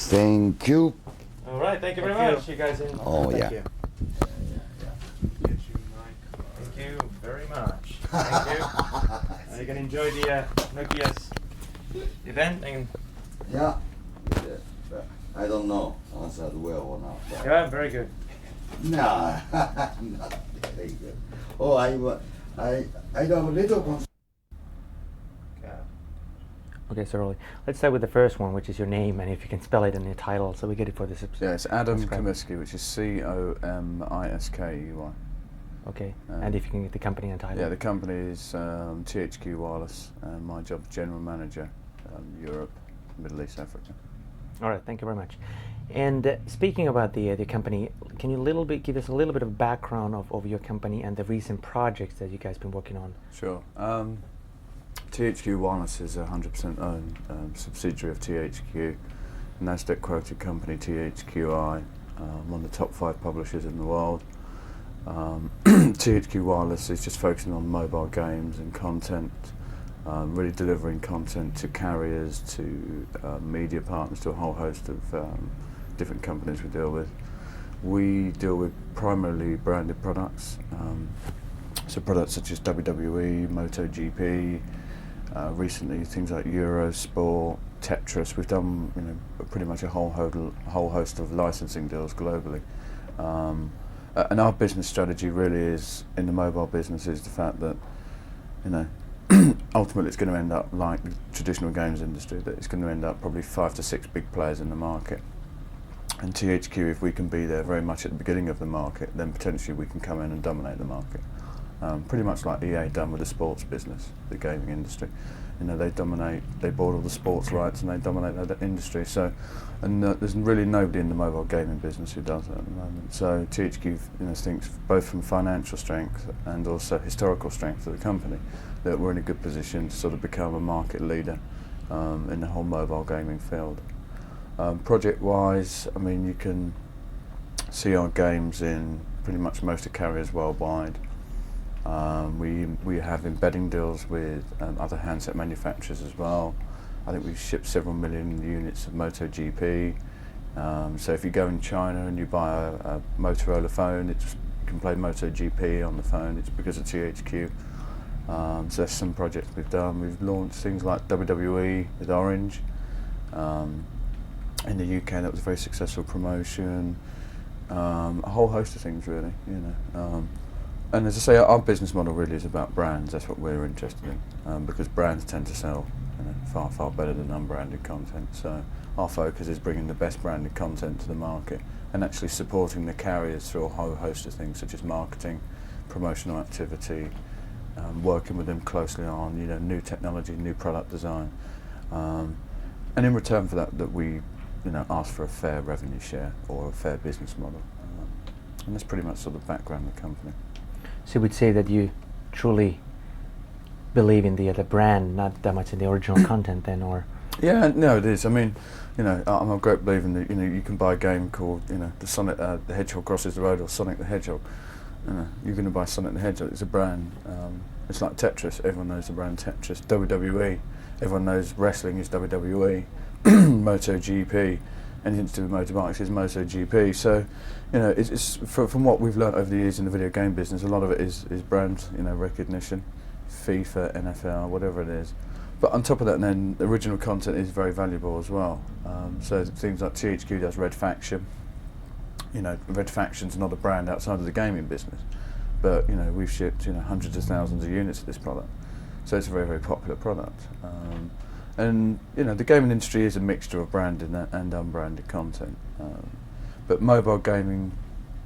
Thank you. All right, thank you very much. You guys in. Oh, Thank yeah. you. Thank you very much. Thank you. You can enjoy the Nokia's event and Yeah. I don't know answered well or not. But yeah, very good. nah, not very good. Oh, I do have a little concern. Okay, so Rolly, let's start with the first one, which is your name, and if you can spell it in the title, so we get it for this. Yeah, it's Adam subscribe. Comiskey, which is Comiskey. Okay, and if you can get the company and title. Yeah, the company is THQ Wireless, and my job is General Manager, Europe, Middle East, Africa. All right, thank you very much. And speaking about the company, can you give us a little bit of background of your company and the recent projects that you guys been working on? Sure. THQ Wireless is a 100% owned subsidiary of THQ, Nasdaq quoted company THQI, one of the top 5 publishers in the world. THQ Wireless is just focusing on mobile games and content, really delivering content to carriers, to media partners, to a whole host of different companies we deal with. We deal with primarily branded products, so products such as WWE, MotoGP, recently things like Eurosport, Tetris. We've done pretty much a whole host of licensing deals globally. And our business strategy really is, in the mobile business, is the fact that, ultimately it's going to end up like the traditional games industry, that it's going to end up probably 5 to 6 big players in the market. And THQ, if we can be there very much at the beginning of the market, then potentially we can come in and dominate the market. Pretty much like EA done with the sports business, the gaming industry. They dominate, they bought all the sports rights and they dominate that industry. So, and there's really nobody in the mobile gaming business who does that at the moment. So THQ thinks both from financial strength and also historical strength of the company that we're in a good position to sort of become a market leader in the whole mobile gaming field. Project-wise, you can see our games in pretty much most of carriers worldwide. We have embedding deals with other handset manufacturers as well. I think we've shipped several million units of MotoGP. So if you go in China and you buy a Motorola phone, you can play MotoGP on the phone. It's because of THQ. So there's some projects we've done. We've launched things like WWE with Orange. In the UK, that was a very successful promotion. A whole host of things, really. And as I say, our business model really is about brands. That's what we're interested in, because brands tend to sell far, far better than unbranded content. So our focus is bringing the best branded content to the market and actually supporting the carriers through a whole host of things such as marketing, promotional activity, working with them closely on new technology, new product design, and in return for that we ask for a fair revenue share or a fair business model, and that's pretty much sort of the background of the company. So we'd say that you truly believe in the brand, not that much in the original content then, or? Yeah, no, it is. I'm a great believer in that. You can buy a game called the Sonic the Hedgehog Crosses the Road or Sonic the Hedgehog. You're going to buy Sonic the Hedgehog. It's a brand. It's like Tetris. Everyone knows the brand Tetris. WWE. Everyone knows wrestling is WWE. MotoGP. Anything to do with motorbikes is MotoGP. So, it's from what we've learnt over the years in the video game business, a lot of it is brand, recognition, FIFA, NFL, whatever it is. But on top of that, then original content is very valuable as well. So things like THQ does Red Faction. Red Faction's not a brand outside of the gaming business, but we've shipped hundreds of thousands of units of this product. So it's a very, very popular product. And the gaming industry is a mixture of branded and unbranded content. But mobile gaming,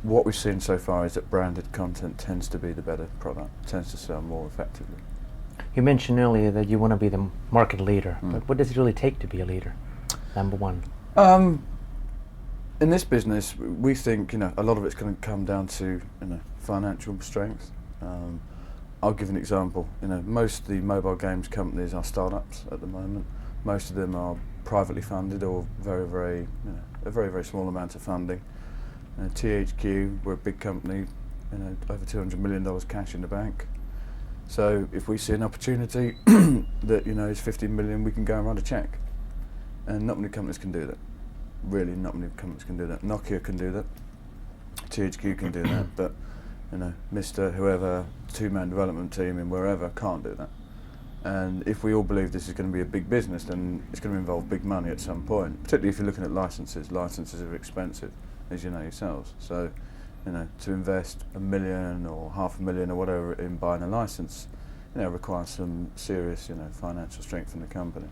what we've seen so far is that branded content tends to be the better product, tends to sell more effectively. You mentioned earlier that you want to be the market leader, but what does it really take to be a leader? Number one. In this business, we think a lot of it's going to come down to financial strength. I'll give an example. Most of the mobile games companies are startups at the moment. Most of them are privately funded or very, very, a very, very small amount of funding. THQ, we're a big company, over $200 million cash in the bank. So if we see an opportunity that is 50 million, we can go and write a check. And not many companies can do that. really not many companies can do that. Nokia can do that, THQ can do that, but you know, Mr. whoever, two-man development team in wherever can't do that. And if we all believe this is going to be a big business, then it's going to involve big money at some point, particularly if you're looking at licenses. Licenses are expensive, as you know yourselves. So, you know, to invest $1 million or $500,000 or whatever in buying a license, you know, requires some serious, you know, financial strength from the company.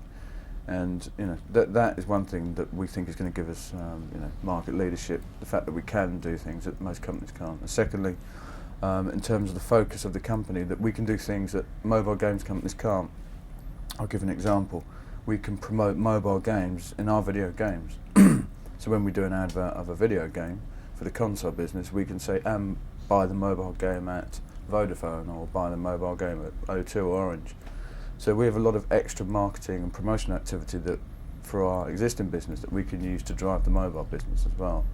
And, you know, that is one thing that we think is going to give us, you know, market leadership, the fact that we can do things that most companies can't. And secondly, in terms of the focus of the company, that we can do things that mobile games companies can't. I'll give an example. We can promote mobile games in our video games. So when we do an advert of a video game for the console business, we can say, buy the mobile game at Vodafone, or buy the mobile game at O2 or Orange. So we have a lot of extra marketing and promotion activity that, for our existing business, that we can use to drive the mobile business as well.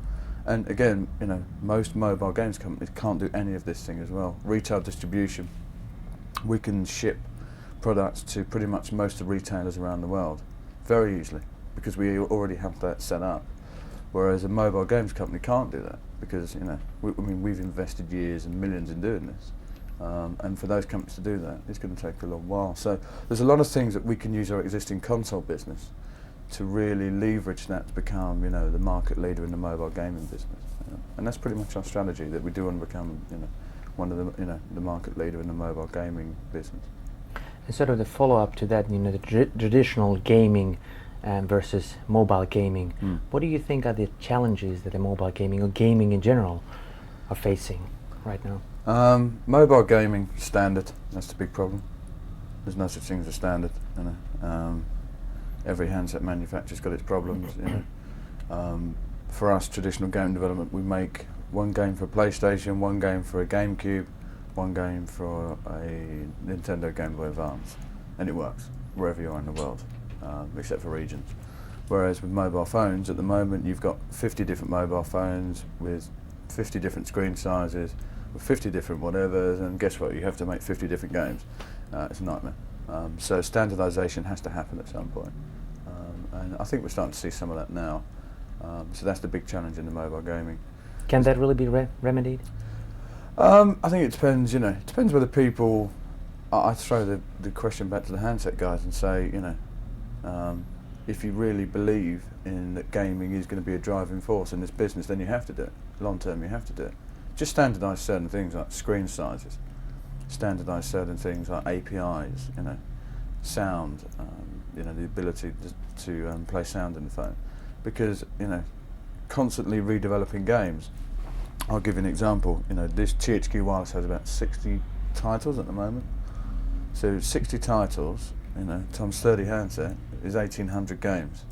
And again, you know, most mobile games companies can't do any of this thing as well. Retail distribution, we can ship products to pretty much most of the retailers around the world very easily, because we already have that set up. Whereas a mobile games company can't do that, because, you know, I mean, we've invested years and millions in doing this. And for those companies to do that, it's going to take a long while. So there's a lot of things that we can use our existing console business to really leverage that to become, you know, the market leader in the mobile gaming business. You know? And that's pretty much our strategy, that we do want to become, you know, one of the, you know, the market leader in the mobile gaming business. And sort of the follow-up to that, you know, the traditional gaming versus mobile gaming. What do you think are the challenges that the mobile gaming, or gaming in general, are facing right now? Mobile gaming, standard, that's the big problem. There's no such thing as a standard, you know. Every handset manufacturer's got its problems, you know. For us, traditional game development, we make one game for PlayStation, one game for a GameCube, one game for a Nintendo Game Boy Advance, and it works wherever you are in the world, except for regions. Whereas with mobile phones, at the moment, you've got 50 different mobile phones with 50 different screen sizes, with 50 different whatevers, and guess what? You have to make 50 different games. It's a nightmare. So standardization has to happen at some point. And I think we're starting to see some of that now. So that's the big challenge in the mobile gaming. Can that really be remedied? I think it depends, you know, it depends whether people, I throw the question back to the handset guys and say, you know, if you really believe in that gaming is going to be a driving force in this business, then you have to do it. Long term, you have to do it. Just standardise certain things like screen sizes, standardise certain things like APIs, you know, sound, you know, the ability to play sound in the phone. Because, you know, constantly redeveloping games. I'll give you an example. You know, this THQ Wireless has about 60 titles at the moment. So 60 titles, you know, times 30 handset is 1,800 games.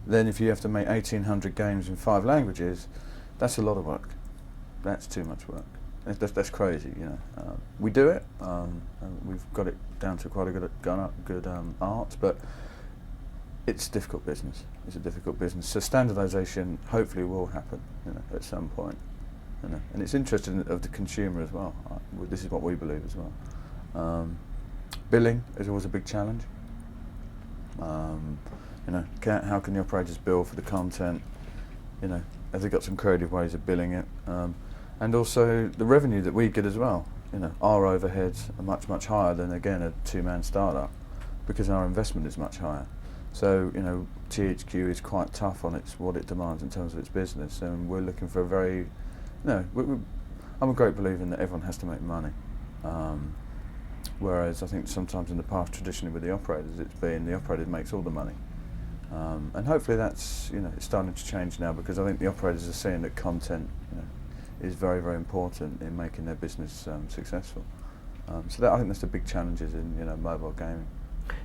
Then if you have to make 1,800 games in 5 languages, that's a lot of work. That's too much work. That's crazy, you know. We do it. We've got it down to quite a good art, but it's a difficult business. It's a difficult business. So standardisation hopefully will happen, you know, at some point. You know, and it's interesting of the consumer as well. This is what we believe as well. Billing is always a big challenge. You know, how can the operators bill for the content? You know, have they got some creative ways of billing it? And also the revenue that we get as well. You know, our overheads are much higher than, again, a two-man startup, because our investment is much higher. So, you know, THQ is quite tough on what it demands in terms of its business, and we're looking for a very, I'm a great believer in that everyone has to make money. Whereas I think sometimes in the past, traditionally with the operators, it's been the operator makes all the money. And hopefully that's, you know, it's starting to change now, because I think the operators are seeing that content, you know, is very important in making their business successful. So that, I think that's the big challenges in, you know, mobile gaming.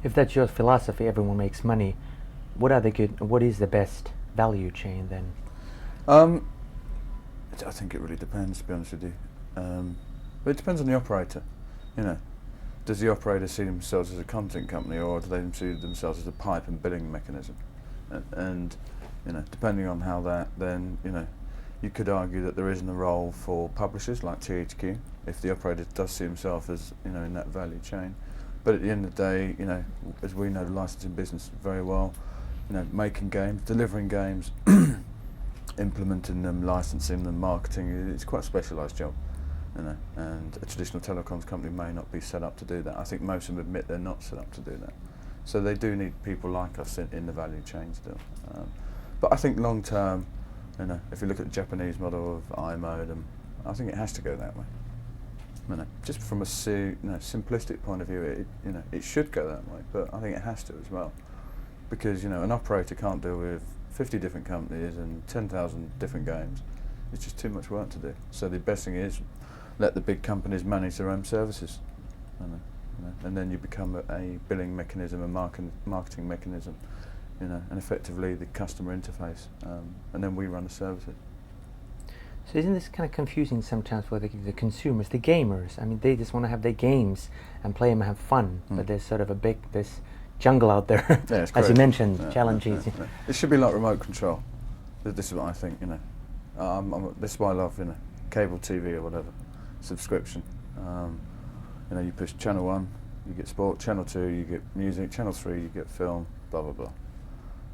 If that's your philosophy, everyone makes money, what is the best value chain then? I think it really depends, to be honest with you. But it depends on the operator. You know, does the operator see themselves as a content company, or do they see themselves as a pipe and billing mechanism? And you know, depending on how that, then, you know, you could argue that there isn't a role for publishers like THQ if the operator does see himself as, you know, in that value chain. But at the end of the day, you know, as we know the licensing business very well, making games, delivering games, implementing them, licensing them, marketing. It's quite a specialised job, and a traditional telecoms company may not be set up to do that. I think most of them admit they're not set up to do that. So they do need people like us in the value chain still. But I think long term, if you look at the Japanese model of iModem, I think it has to go that way. Just from a simplistic point of view, it should go that way, but I think it has to as well, because an operator can't deal with 50 different companies and 10,000 different games. It's just too much work to do. So the best thing is let the big companies manage their own services, and then you become a billing mechanism, a marketing mechanism, and effectively the customer interface, and then we run the services. So isn't this kind of confusing sometimes for the consumers, the gamers? I mean, they just want to have their games and play them and have fun, but there's sort of this jungle out there, Yeah, it's as you crazy. mentioned, challenges. It should be like remote control. This is what I think. This is why I love cable TV or whatever subscription. You push channel 1, you get sport. Channel 2, you get music. Channel 3, you get film. Blah blah blah.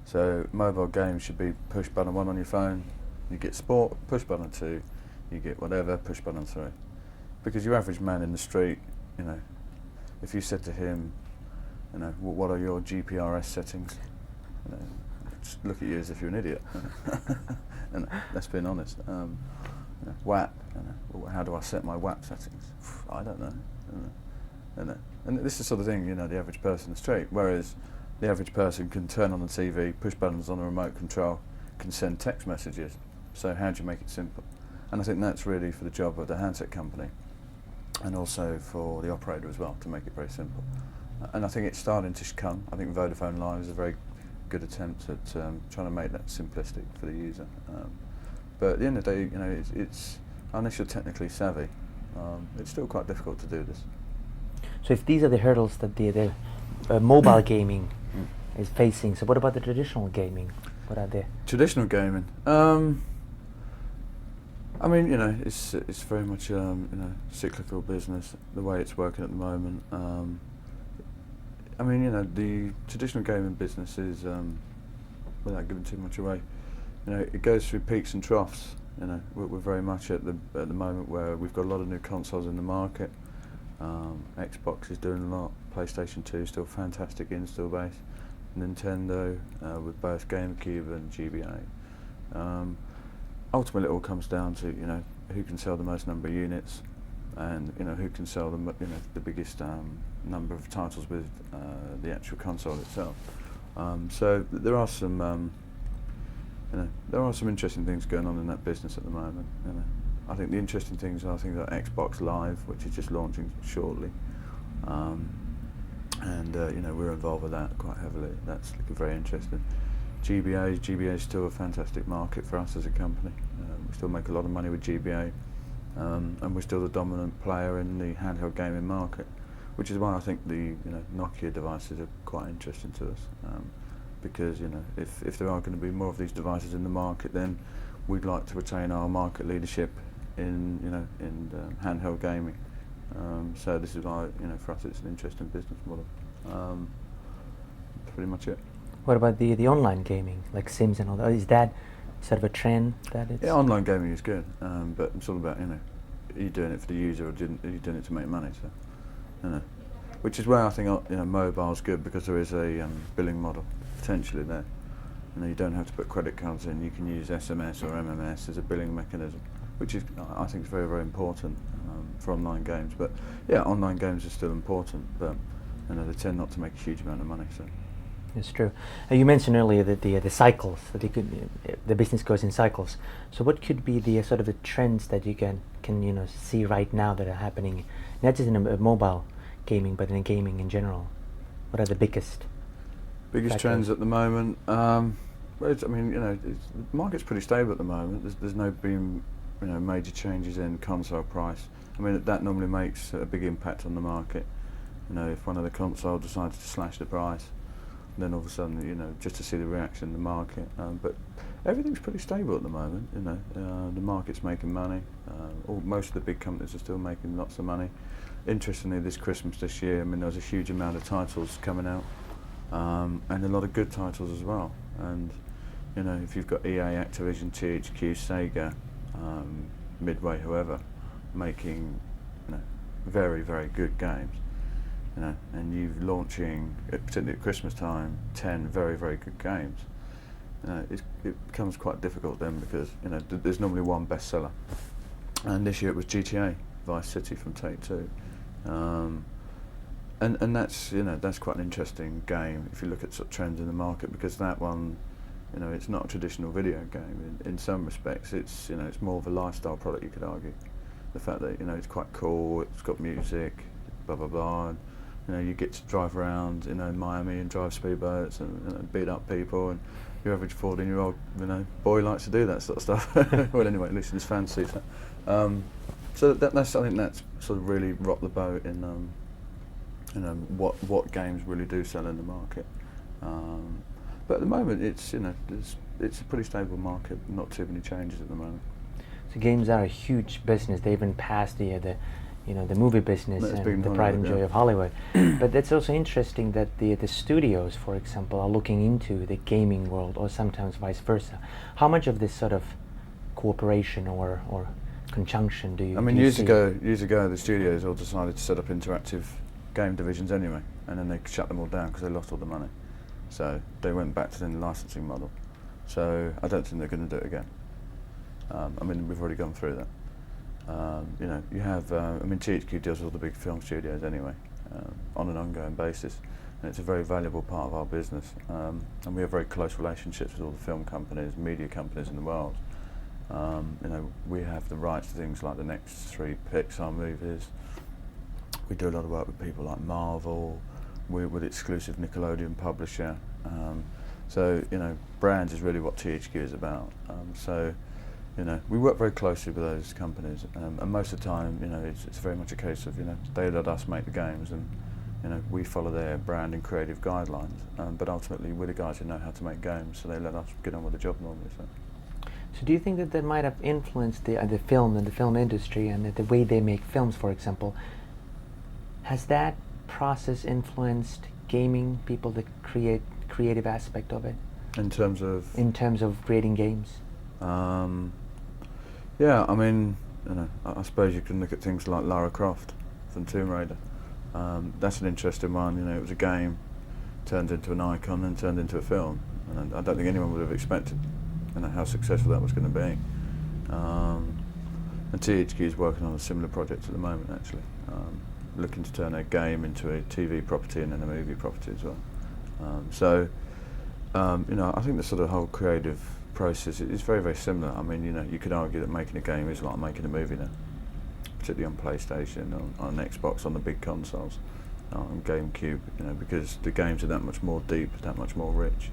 So mobile games should be push button 1 on your phone. You get sport, push button 2, you get whatever, push button 3. Because your average man in the street, if you said to him, what are your GPRS settings? Just look at you as if you're an idiot. And let's be honest. WAP, how do I set my WAP settings? I don't know. And this is the sort of thing, the average person in the street. Whereas the average person can turn on the TV, push buttons on the remote control, can send text messages. So how do you make it simple? And I think that's really for the job of the handset company, and also for the operator as well, to make it very simple. And I think it's starting to come. I think Vodafone Live is a very good attempt at trying to make that simplistic for the user. But at the end of the day, it's unless you're technically savvy, it's still quite difficult to do this. So if these are the hurdles that the mobile gaming is facing, so what about the traditional gaming? What are they? Traditional gaming. It's very much cyclical business, the way it's working at the moment. The traditional gaming business is, without giving too much away, it goes through peaks and troughs. We're very much at the moment where we've got a lot of new consoles in the market. Xbox is doing a lot. PlayStation 2 is still fantastic install base. Nintendo with both GameCube and GBA. Ultimately, it all comes down to who can sell the most number of units, and who can sell the biggest number of titles with the actual console itself. So there are some interesting things going on in that business at the moment. I think the interesting things are things like Xbox Live, which is just launching shortly. We're involved with that quite heavily. That's looking very interesting. GBA is still a fantastic market for us as a company. We still make a lot of money with GBA, and we're still the dominant player in the handheld gaming market, which is why I think the Nokia devices are quite interesting to us. Because if there are going to be more of these devices in the market, then we'd like to retain our market leadership in handheld gaming. So this is why for us it's an interesting business model. Pretty much it. What about the online gaming, like Sims and all that? Is that sort of a trend that it's... Yeah, online gaming is good, but it's all about are you doing it for the user, or are you doing it to make money? So, which is where I think mobile's good, because there is a billing model potentially there. You don't have to put credit cards in. You can use SMS or MMS as a billing mechanism, which is I think is very, very important for online games. But yeah, online games are still important, but they tend not to make a huge amount of money. So. It's true. You mentioned earlier that the cycles, that the business goes in cycles. So what could be the sort of the trends that you can see right now that are happening, not just in mobile gaming, but in gaming in general? What are the biggest factors? Trends at the moment? The market's pretty stable at the moment. There's no been major changes in console price. That normally makes a big impact on the market. If one of the consoles decides to slash the price, then all of a sudden, just to see the reaction in the market. But everything's pretty stable at the moment. The market's making money. Most of the big companies are still making lots of money. Interestingly, this Christmas this year, there was a huge amount of titles coming out. and a lot of good titles as well. And you know, if you've got EA, Activision, THQ, Sega, Midway, whoever, making, you know, very, very good games, you know, and you're launching, particularly at Christmas time, 10 very, very good games, it becomes quite difficult then, because, you know, there's normally one bestseller. And this year it was GTA, Vice City from Take-Two. And that's, you know, that's quite an interesting game if you look at sort of trends in the market, because that one, you know, it's not a traditional video game. In some respects, it's, you know, it's more of a lifestyle product, you could argue. The fact that, you know, it's quite cool, it's got music, blah blah blah, and, you know, you get to drive around, you know, in Miami and drive speedboats and, you know, beat up people, and your average 14-year-old, you know, boy likes to do that sort of stuff. Well, anyway, at least in his fancy. So that's, I think that's sort of really rocked the boat in, you know, what games really do sell in the market. But at the moment, it's, you know, it's a pretty stable market. Not too many changes at the moment. So games are a huge business. They even passed the you know, the movie business and the pride and joy of Hollywood. But that's also interesting that the studios, for example, are looking into the gaming world, or sometimes vice versa. How much of this sort of cooperation or conjunction do you? I mean, do you years see? ago, the studios all decided to set up interactive game divisions anyway, and then they shut them all down because they lost all the money. So they went back to the licensing model. So I don't think they're going to do it again. I mean, we've already gone through that. You know, you have, I mean, THQ deals with all the big film studios anyway, on an ongoing basis, and it's a very valuable part of our business. And we have very close relationships with all the film companies, media companies in the world. You know, we have the rights to things like the next 3 Pixar movies. We do a lot of work with people like Marvel. We're with exclusive Nickelodeon publisher. So, you know, brands is really what THQ is about. So, you know, we work very closely with those companies, and most of the time, you know, it's very much a case of, you know, they let us make the games, and, you know, we follow their brand and creative guidelines. But ultimately, we're the guys who know how to make games, so they let us get on with the job normally. So do you think that might have influenced the film and the film industry and the way they make films, for example? Has that process influenced gaming, people, the creative aspect of it? In terms of? In terms of creating games? Yeah, I mean, you know, I suppose you can look at things like Lara Croft from Tomb Raider. That's an interesting one. You know, it was a game turned into an icon and turned into a film, and I don't think anyone would have expected, you know, how successful that was going to be. And THQ is working on a similar project at the moment, actually, looking to turn a game into a TV property and then a movie property as well. So, you know, I think the sort of whole creative process is very, very similar. I mean, you know, you could argue that making a game is like making a movie now, particularly on PlayStation, on Xbox, on the big consoles, on GameCube, you know, because the games are that much more deep, that much more rich.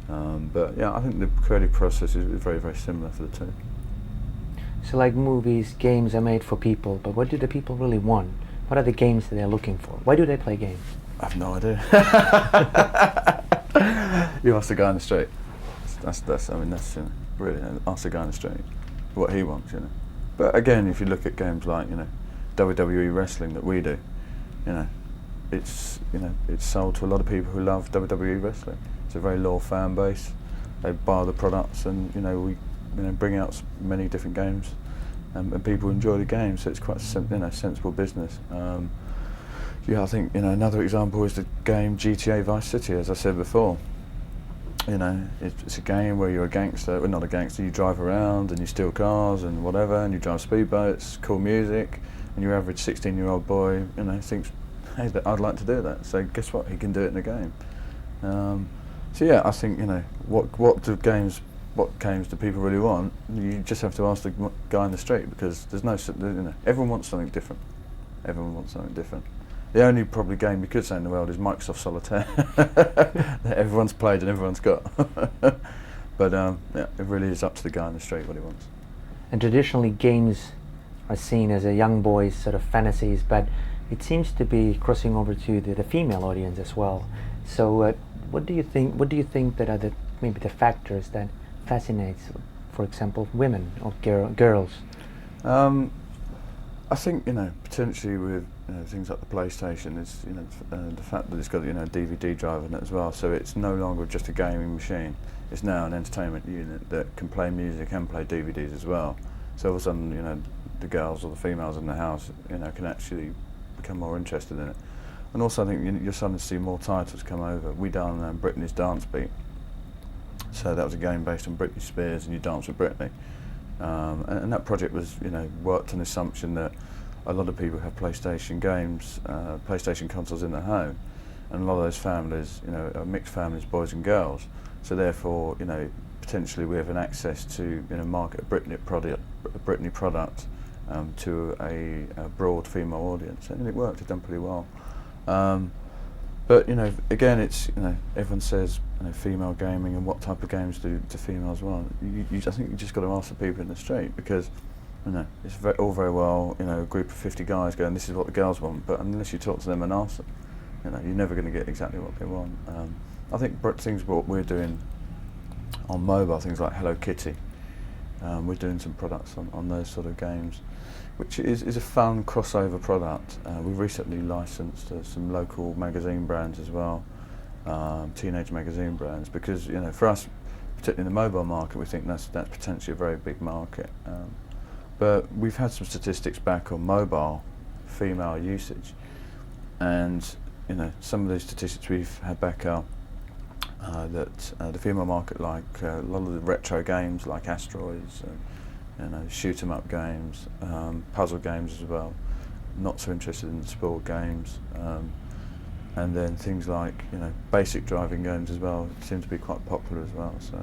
But yeah, I think the creative process is very, very similar for the two. So like movies, games are made for people, but what do the people really want? What are the games that they're looking for? Why do they play games? I have no idea. You ask the guy on the street. That's I mean, that's, you know, really, ask the guy on the street what he wants, you know. But again, if you look at games like, you know, WWE wrestling that we do, you know, it's sold to a lot of people who love WWE wrestling. It's a very loyal fan base. They buy the products, and, you know, we, you know, bring out many different games, and people enjoy the games. So it's quite a, you know, sensible business. Yeah, I think, you know, another example is the game GTA Vice City. As I said before, you know, it's a game where you're a gangster. Well, not a gangster. You drive around and you steal cars and whatever, and you drive speedboats, cool music, and your average 16-year-old boy, you know, thinks, hey, I'd like to do that. So guess what? He can do it in a game. So yeah, I think, you know, what games do people really want? You just have to ask the guy in the street, because there's no, you know, everyone wants something different. Everyone wants something different. The only probably game you could say in the world is Microsoft Solitaire that everyone's played and everyone's got. But yeah, it really is up to the guy in the street what he wants. And traditionally, games are seen as a young boy's sort of fantasies, but it seems to be crossing over to the female audience as well. So, what do you think? What do you think that are maybe the factors that fascinates, for example, women or girls? I think potentially with things like the PlayStation is the fact that it's got DVD drive in it as well. So it's no longer just a gaming machine. It's now an entertainment unit that can play music and play DVDs as well. So all of a sudden the girls or the females in the house can actually become more interested in it. And also I think you're starting to see more titles come over. We done Britney's Dance Beat. So that was a game based on Britney Spears and you dance with Britney. And that project was, worked on the assumption that a lot of people have PlayStation games, PlayStation consoles in their home, and a lot of those families, are mixed families, boys and girls. So therefore, potentially we have an access to, market a Britney product to a broad female audience, and it worked. It's done pretty well. But again, it's everyone says female gaming and what type of games do females want. I think you just got to ask the people in the street, because it's all very well a group of 50 guys going, this is what the girls want, but unless you talk to them and ask them, you're never going to get exactly what they want. I think things what we're doing on mobile, things like Hello Kitty, we're doing some products on those sort of games, which is a fun crossover product. We've recently licensed some local magazine brands as well, teenage magazine brands, because for us, particularly in the mobile market, we think that's potentially a very big market. But we've had some statistics back on mobile female usage, and some of those statistics we've had back are that the female market, like a lot of the retro games like Asteroids, shoot 'em up games, puzzle games as well, not so interested in sport games, and then things like basic driving games as well seem to be quite popular as well. So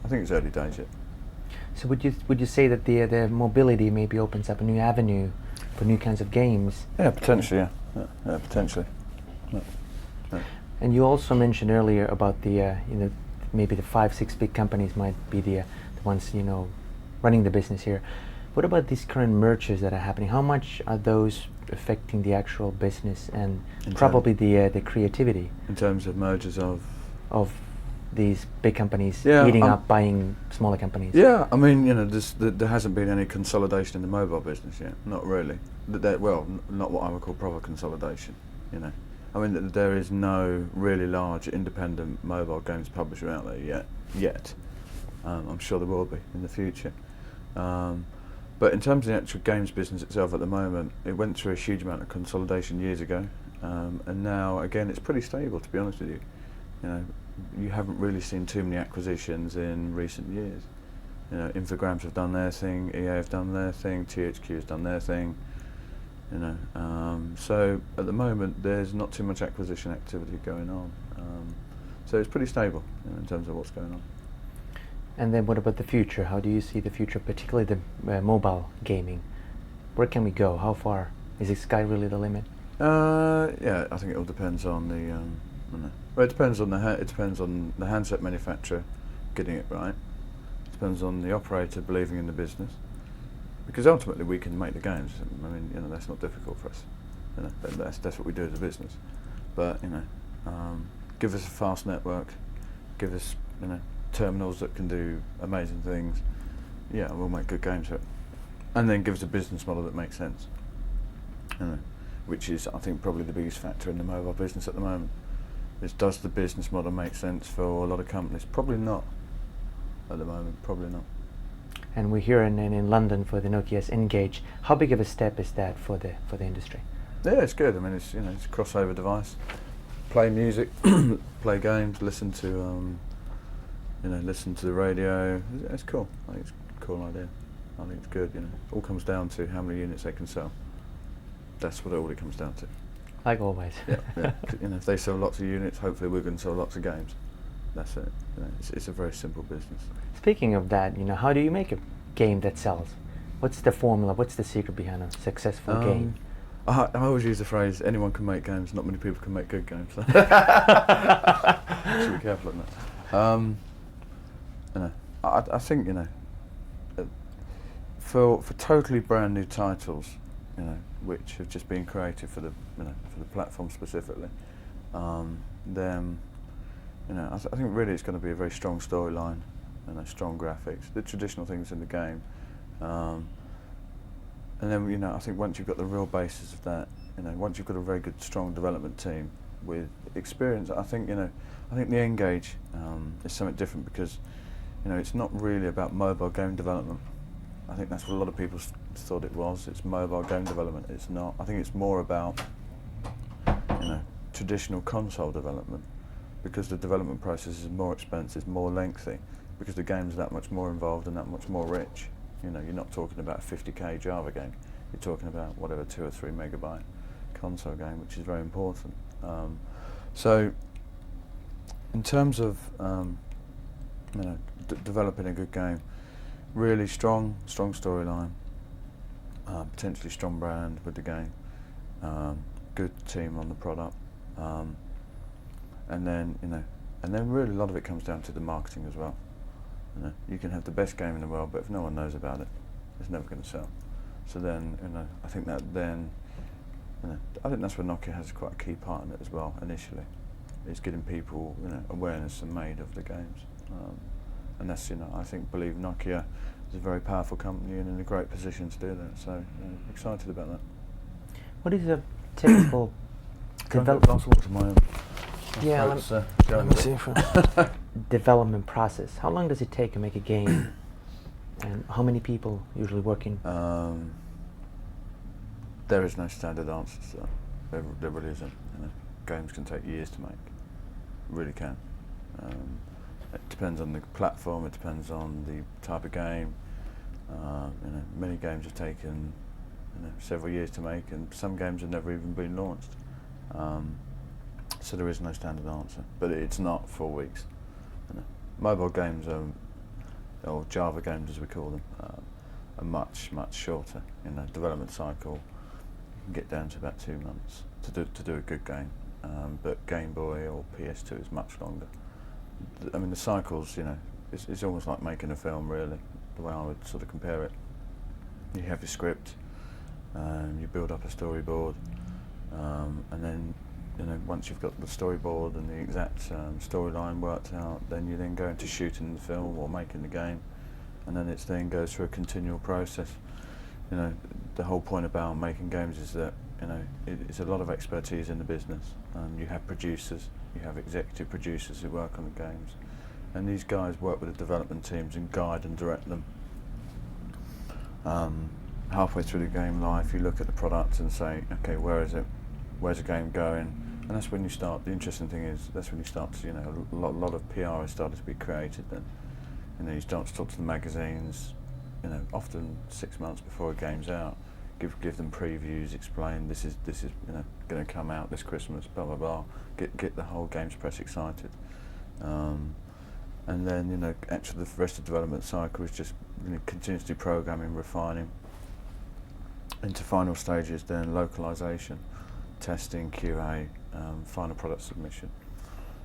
I think it's early days yet. So would you say that the mobility maybe opens up a new avenue for new kinds of games? Yeah, potentially. Yeah, potentially. Yeah. Yeah. And you also mentioned earlier about the maybe the 5-6 big companies might be the ones running the business here. What about these current mergers that are happening? How much are those affecting the actual business and probably the creativity? In terms of mergers of these big companies eating up, buying smaller companies? Yeah, I mean, there hasn't been any consolidation in the mobile business yet. Not really. Not what I would call proper consolidation. I mean, there is no really large independent mobile games publisher out there yet. I'm sure there will be in the future. But in terms of the actual games business itself at the moment, it went through a huge amount of consolidation years ago, and now again it's pretty stable, to be honest with you. You haven't really seen too many acquisitions in recent years. Infogrames have done their thing, EA have done their thing, THQ has done their thing. So at the moment there's not too much acquisition activity going on. So it's pretty stable in terms of what's going on. And then what about the future? How do you see the future, particularly the mobile gaming? Where can we go? How far? Is the sky really the limit? Yeah, I think it all depends on it depends on the handset manufacturer getting it right. It depends on the operator believing in the business, because ultimately we can make the games. I mean, that's not difficult for us. That's what we do as a business. But give us a fast network, give us terminals that can do amazing things. Yeah, we'll make good games for it. And then give us a business model that makes sense. Which is, I think, probably the biggest factor in the mobile business at the moment. Does the business model make sense for a lot of companies? Probably not. At the moment, probably not. And we're here in London for the Nokia N-Gage. How big of a step is that for the industry? Yeah, it's good. I mean, it's it's a crossover device. Play music, play games, listen to the radio. It's cool. I think it's a cool idea. I think it's good. It all comes down to how many units they can sell. That's what it all comes down to. Like always. Yeah. If they sell lots of units, hopefully we're going to sell lots of games. That's it. It's a very simple business. Speaking of that, how do you make a game that sells? What's the formula? What's the secret behind a successful game? I always use the phrase, anyone can make games, not many people can make good games. So be careful on that. I think, for totally brand new titles, which have just been created for the platform specifically, then I think really it's going to be a very strong storyline and strong graphics, the traditional things in the game. And then, you know, I think once you've got the real basis of that, you know, once you've got a very good, strong development team with experience, I think, you know, I think the N-Gage is something different because, you know, it's not really about mobile game development. I think that's what a lot of people thought it was. It's mobile game development. It's not. I think it's more about, you know, traditional console development, because the development process is more expensive, more lengthy, because the game's that much more involved and that much more rich. You know, you're not talking about a 50k Java game. You're talking about whatever 2 or 3 megabyte console game, which is very important. So, in terms of you know, developing a good game, really strong storyline, potentially strong brand with the game, good team on the product, and then, you know, and then really a lot of it comes down to the marketing as well. You know, you can have the best game in the world, but if no one knows about it, it's never going to sell. So then, you know, I think that then, you know, I think that's where Nokia has quite a key part in it as well. Initially, is getting people, you know, awareness and made of the games, and that's, you know, I think, believe Nokia is a very powerful company and in a great position to do that. So, you know, excited about that. What is a typical development? Yeah, let me see. Development process. How long does it take to make a game, and how many people usually working? There is no standard answer to that. There really isn't. You know, games can take years to make. Really can. It depends on the platform. It depends on the type of game. You know, many games have taken, you know, several years to make, and some games have never even been launched. So there is no standard answer, but it's not 4 weeks. You know, mobile games or Java games as we call them, are much shorter. You know, development cycle you can get down to about 2 months to do a good game, but Game Boy or PS2 is much longer. I mean, the cycles, you know, it's almost like making a film, really, the way I would sort of compare it. You have your script, you build up a storyboard, and then, you know, once you've got the storyboard and the exact storyline worked out, then you then go into shooting the film or making the game, and then it then goes through a continual process. You know, the whole point about making games is that, you know, it's a lot of expertise in the business. You have producers, you have executive producers who work on the games, and these guys work with the development teams and guide and direct them. Halfway through the game life, you look at the product and say, okay, where is it? Where's the game going? And that's when you start. The interesting thing is that's when you start to, you know, a lot of PR has started to be created. Then, you know, you start to talk to the magazines, you know, often 6 months before a game's out, give them previews, explain this is you know, going to come out this Christmas, blah blah blah. Get the whole games press excited, and then, you know, actually the rest of the development cycle is just, you know, continuously programming, refining. Into final stages, then localization, testing, QA, final product submission,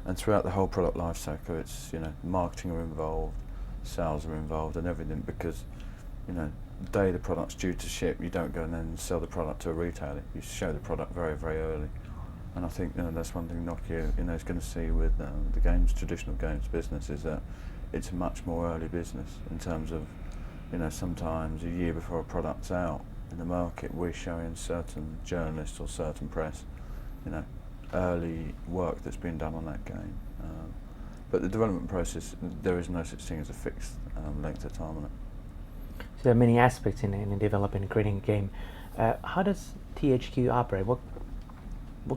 and throughout the whole product life cycle, it's, you know, marketing are involved, sales are involved, and everything, because, you know, the day the product's due to ship, you don't go and then sell the product to a retailer. You show the product very early, and I think, you know, that's one thing Nokia, you know, is going to see with the games, traditional games business, is that it's a much more early business in terms of, you know, sometimes a year before a product's out in the market, we're showing certain journalists or certain press, you know, early work that's been done on that game. But the development process, there is no such thing as a fixed length of time on it. So there are many aspects in developing and creating a game. How does THQ operate? What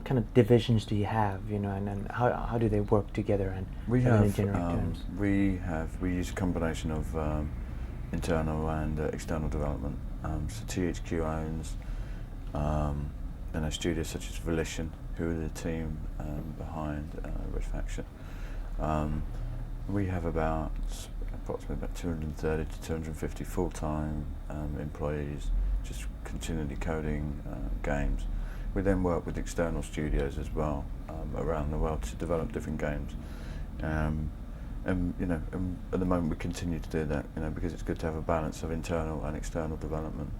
kind of divisions do you have? You know, and how do they work together? And we in general terms? We use a combination of internal and external development. So THQ owns, you know, studios such as Volition, who are the team behind Red Faction. We have approximately about 230 to 250 full-time employees, just continually coding games. We then work with external studios as well around the world to develop different games. And, you know, at the moment we continue to do that, you know, because it's good to have a balance of internal and external development.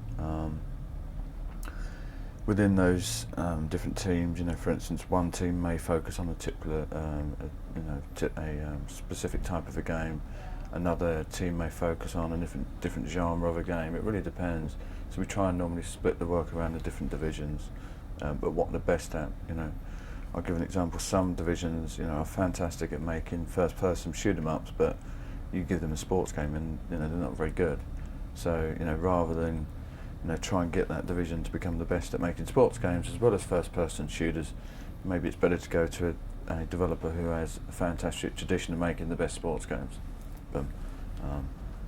Within those different teams, you know, for instance, one team may focus on a particular, you know, a specific type of a game. another team may focus on a different genre of a game. It really depends. So we try and normally split the work around the different divisions, but what they're best at, you know. I'll give an example. Some divisions, you know, are fantastic at making first-person shoot-'em-ups, but you give them a sports game and, you know, they're not very good. So, you know, rather than, you know, try and get that division to become the best at making sports games as well as first-person shooters, maybe it's better to go to a developer who has a fantastic tradition of making the best sports games.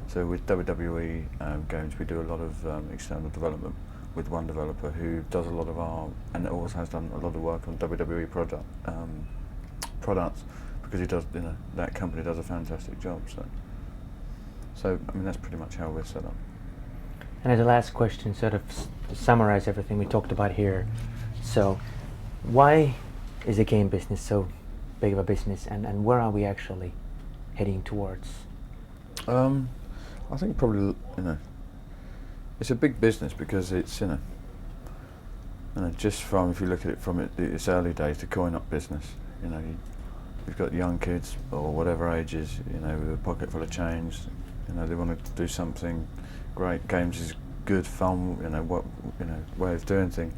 So with WWE games, we do a lot of external development with one developer who does a lot of our, and also has done a lot of work on WWE products, because he does, you know, that company does a fantastic job. So I mean, that's pretty much how we're set up. And as a last question, sort of to summarize everything we talked about here, so why is the game business so big of a business, and where are we actually heading towards? I think probably, you know, it's a big business because it's, you know, just from, if you look at it from its early days, the coin-op business, you know, you've got young kids or whatever ages, you know, with a pocket full of change, you know, they want to do something great. Games is good fun, you know, way of doing things.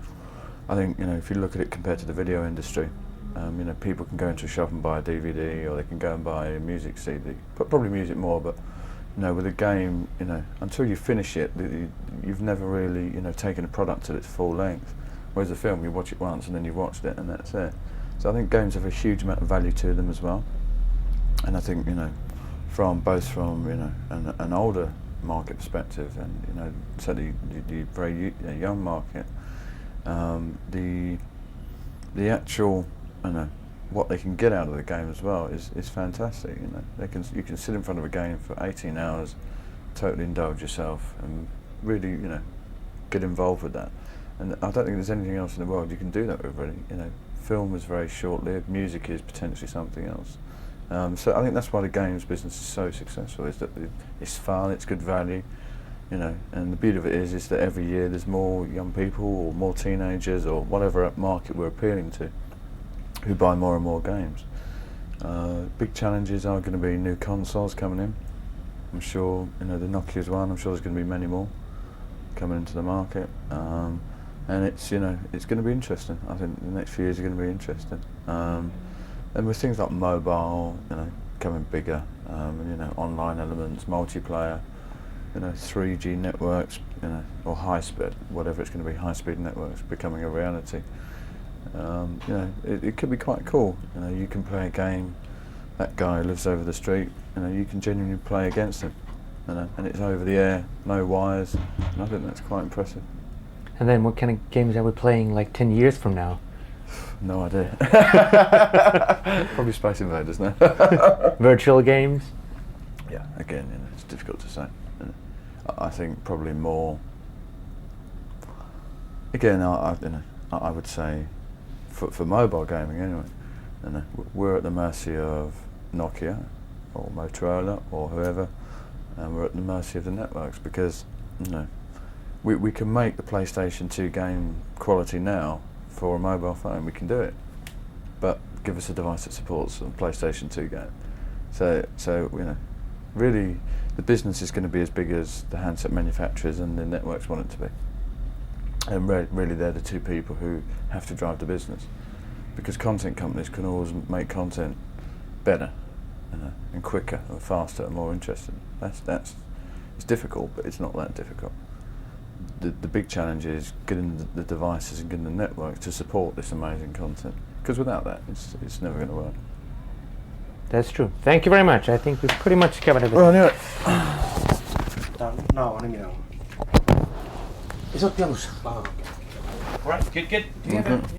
I think, you know, if you look at it compared to the video industry, you know, people can go into a shop and buy a DVD, or they can go and buy a music CD, but probably music more. But you know, with a game, you know, until you finish it, you've never really, you know, taken a product to its full length. Whereas a film, you watch it once and then you've watched it and that's it. So I think games have a huge amount of value to them as well. And I think, you know, both from you know an older market perspective and, you know, certainly the very young market, the actual, you know, what they can get out of the game as well is fantastic. You know, you can sit in front of a game for 18 hours, totally indulge yourself, and really, you know, get involved with that. And I don't think there's anything else in the world you can do that with, really. You know, film is very short-lived. Music is potentially something else. So I think that's why the games business is so successful. Is that it's fun, it's good value. You know, and the beauty of it is that every year there's more young people or more teenagers or whatever market we're appealing to who buy more and more games. Big challenges are going to be new consoles coming in. I'm sure, you know, the Nokia's one. I'm sure there's going to be many more coming into the market, and it's, you know, it's going to be interesting. I think the next few years are going to be interesting. And with things like mobile, you know, becoming bigger, and, you know, online elements, multiplayer, you know, 3G networks, you know, or high speed, whatever it's going to be, high speed networks becoming a reality. You know, it could be quite cool. You know, you can play a game, that guy lives over the street, you know, you can genuinely play against him, you know, and it's over the air, no wires, and I think that's quite impressive. And then what kind of games are we playing like 10 years from now? No idea. Probably Space Invaders now. Virtual games? Yeah, again, you know, it's difficult to say. You know, I think probably more. Again, I would say, for mobile gaming anyway, you know, we're at the mercy of Nokia or Motorola or whoever, and we're at the mercy of the networks, because, you know, we can make the PlayStation 2 game quality now for a mobile phone. We can do it, but give us a device that supports a PlayStation 2 game. So you know, really, the business is going to be as big as the handset manufacturers and the networks want it to be. And really, they're the two people who have to drive the business, because content companies can always make content better, you know, and quicker, and faster, and more interesting. It's difficult, but it's not that difficult. The big challenge is getting the devices and getting the network to support this amazing content, because without that, it's never going to work. That's true. Thank you very much. I think we've pretty much covered everything. Well, anyway. Nauha, niin minä olen. Ja sä oot alussa. All right, good.